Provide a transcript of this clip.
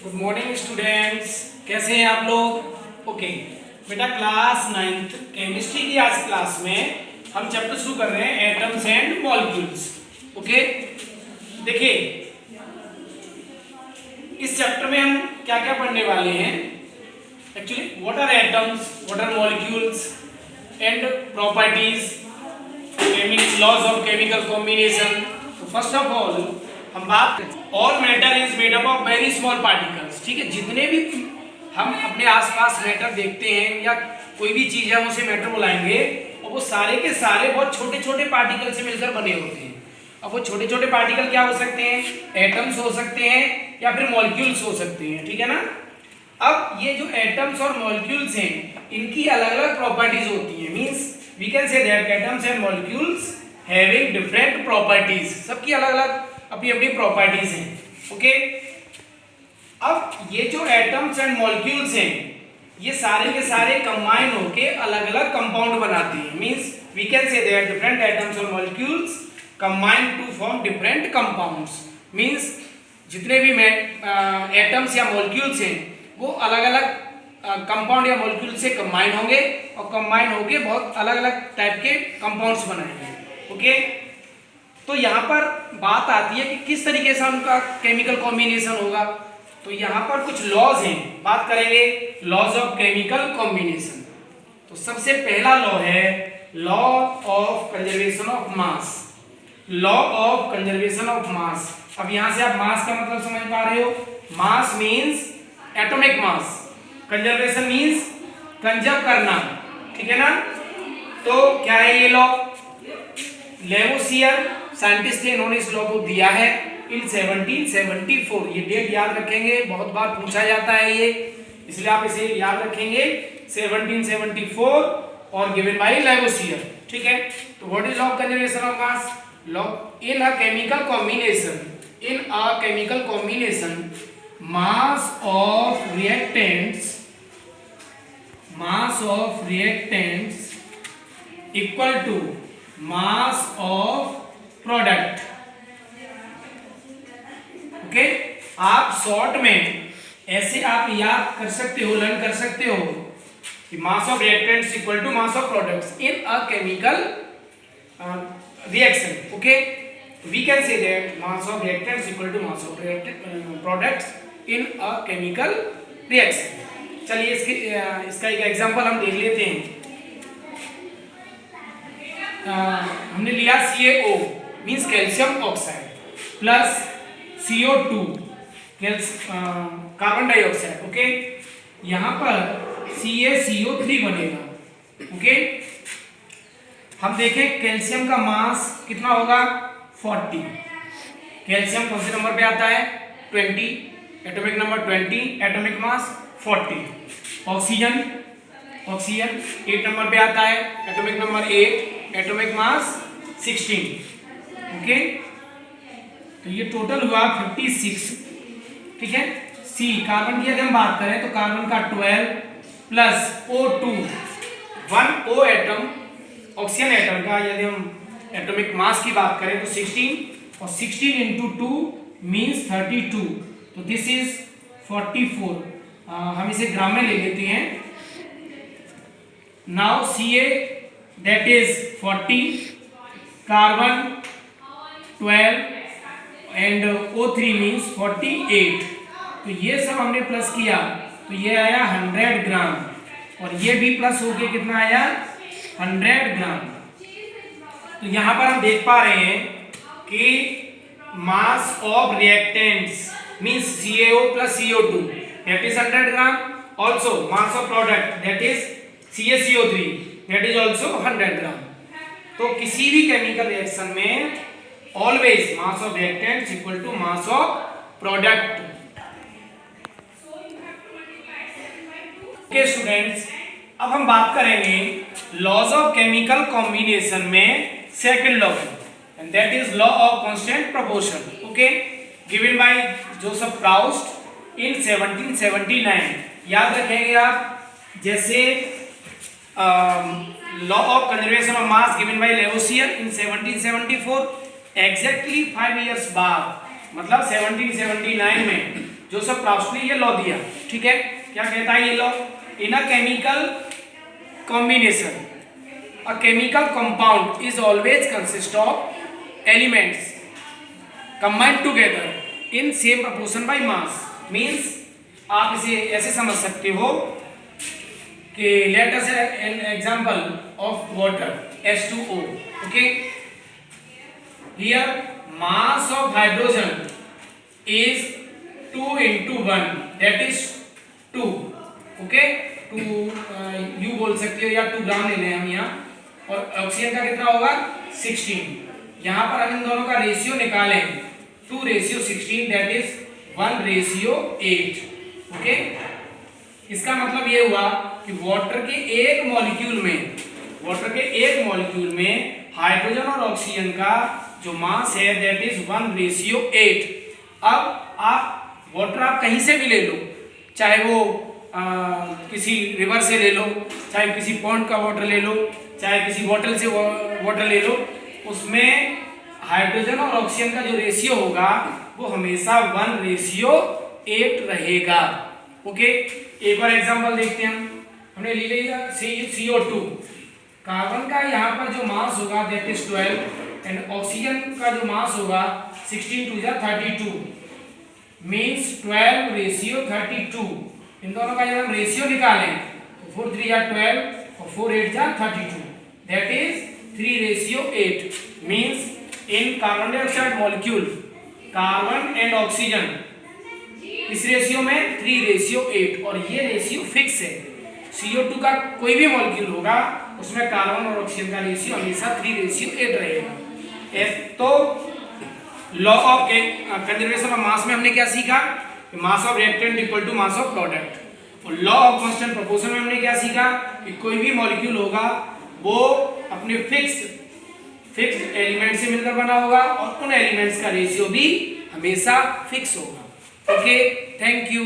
Good morning students, कैसे हैं आप लोग? ओके बेटा, क्लास 9th केमिस्ट्री की आज क्लास में हम चैप्टर शुरू कर रहे हैं एटम्स एंड मॉलिक्यूल्स। ओके, देखिए इस चैप्टर में हम क्या क्या पढ़ने वाले हैं। Actually what are atoms, what are molecules and properties, laws of chemical combination. तो फर्स्ट ऑफ ऑल हम बात करें, all matter is made up of very small particles. ठीक है, जितने भी हम अपने आसपास मैटर देखते हैं या कोई भी चीज है हम उसे मैटर बुलाएंगे, और वो सारे के सारे बहुत छोटे छोटे पार्टिकल से मिलकर बने होते हैं। अब वो छोटे छोटे पार्टिकल क्या हो सकते हैं? एटम्स हो सकते हैं या फिर मॉलिक्यूल्स हो सकते हैं। ठीक है ना। अब ये जो एटम्स और मॉलिक्यूल्स हैं, इनकी अलग अलग प्रॉपर्टीज होती हैं। Means we can say that atoms and molecules having different properties. सबकी अलग अलग अपनी अपनी प्रॉपर्टीज हैं। ओके, अब ये जो एटम्स एंड मॉलिक्यूल्स हैं, ये सारे के सारे कंबाइन होके अलग अलग कंपाउंड बनाते हैं। Means we can say that different atoms और molecules combine to form different compounds. Means जितने भी एटम्स या मॉलिक्यूल्स हैं वो अलग अलग कंपाउंड या मॉलिक्यूल से कंबाइन होंगे और कंबाइन होके बहुत अलग अलग टाइप के कंपाउंड्स बनाएंगे। ओके, तो यहाँ पर बात आती है कि किस तरीके से उनका केमिकल कॉम्बिनेशन होगा। तो यहाँ पर कुछ लॉज हैं, बात करेंगे लॉज ऑफ केमिकल कॉम्बिनेशन। तो सबसे पहला लॉ है law of conservation of mass. Law of conservation of मास। अब यहाँ से आप मास का मतलब समझ पा रहे हो। Mass means atomic mass, conservation means conserve करना। ठीक है ना। तो क्या है ये लॉ? लेवोसियर साइंटिस्ट थे, इन्होंने इस लॉ को दिया है इन 1774। ये डेट याद रखेंगे, बहुत बार पूछा जाता है ये, इसलिए आप इसे याद रखेंगे 1774 और गिवन बाय लेवोसियर। ठीक है। तो what is law of conservation of mass? Law in a chemical combination, in a chemical combination mass of reactants equal to mass of product। Okay, आप शॉर्ट में ऐसे आप याद कर सकते हो, लर्न कर सकते हो कि mass of reactants equal to mass of products in a chemical reaction. Okay, we can say that mass of reactants equal to mass of products in a chemical reaction. चलिए इसका एक एग्जांपल हम देख लेते हैं। हमने लिया CaO means calcium oxide plus CO2 carbon dioxide. Okay, यहाँ पर CaCO3 बनेगा। ओके, हम देखें कैल्शियम का मास कितना होगा? 40। कैल्शियम कौन से नंबर पे आता है? 20, atomic number 20, atomic mass 40। Oxygen 8 number पे आता है, atomic number 8, atomic mass 16। Okay, तो ये टोटल हुआ 56। ठीक है। सी कार्बन की अगर हम बात करें तो कार्बन का 12 plus O2, 1 O atom, oxygen atom का यदि हम एटॉमिक मास की बात करें तो 16, और 16 इंटू 2 मीन्स 32। तो दिस इज 44। हम इसे ग्राम में ले लेते हैं। Now Ca that is 40, carbon 12 and O3 means 48। तो ये सब हमने प्लस किया तो ये आया 100 ग्राम, और ये भी प्लस हो गया, कितना आया? 100 ग्राम। तो यहाँ पर हम देख पा रहे हैं कि mass of reactants means CaO plus CO2 that is 100 gram, also mass of product that is CaCO3 that is also 100 gram। तो किसी भी केमिकल रिएक्शन में always mass of reactants equal to mass of product। Okay students, अब हम बात करेंगे laws of chemical combination में second law, and that is law of constant proportion. Okay, given by Joseph Proust in 1779। याद रखेंगे आप, जैसे law of conservation of mass given by Lavoisier in 1774, exactly 5 years बाद, मतलब 1779 में जोसेफ प्रॉस्ट ने ये लॉ दिया, ठीक है। क्या कहता है ये law? In a chemical combination a chemical compound is always consist of elements combined together in same proportion by mass. Means आप इसे ऐसे समझ सकते हो कि let us an example of water H2O, okay. Here mass of hydrogen is 2 into 1 that is 2, okay. 2 you बोल सकते हो या 2 ग्राम ले लें हम यहाँ, और ऑक्सीजन का कितना होगा 16। यहाँ पर हम इन दोनों का रेशियो निकालें 2:16 दैट इज 1:8, ओके। इसका मतलब ये हुआ कि वाटर के एक मॉलिक्यूल में हाइड्रोजन और ऑक्सीजन का जो मास है दैट इज 1:8। अब आप वाटर आप कहीं से भी ले लो, चाहे वो किसी रिवर से ले लो, चाहे किसी पॉन्ड का वाटर ले लो, चाहे किसी बॉटल से वाटर ले लो, उसमें हाइड्रोजन और ऑक्सीजन का जो रेशियो होगा वो हमेशा 1:8 रहेगा, ओके। एक और एग्जांपल देखते हैं हमने ले लिया CO2। कार्बन का यहाँ पर जो मास होगा दैट इज 12 एंड ऑक्सीजन का जो मास होगा 16 2 32 मीन्स 12:32। इन दोनों का जब हम रेशियो निकालें तो 4 3 12 और 4 8 32 that is 3:8। Means in carbon dioxide molecule carbon and oxygen इस रेशियो में 3:8 और ये रेशियो फिक्स है। CO2 का कोई भी मॉलिक्यूल होगा उसमें कार्बन और ऑक्सीजन का रेशियो हमेशा 3:8 रहेगा। तो law of conservation of mass में हमने क्या सीखा? Mass of reactant equal to mass of product. और लॉ ऑफ कांस्टेंट प्रोपोर्शन में हमने क्या सीखा कि कोई भी मॉलिक्यूल होगा वो अपने फिक्स्ड एलिमेंट से मिलकर बना होगा और उन एलिमेंट्स का रेशियो भी हमेशा फिक्स होगा, ओके। Thank you.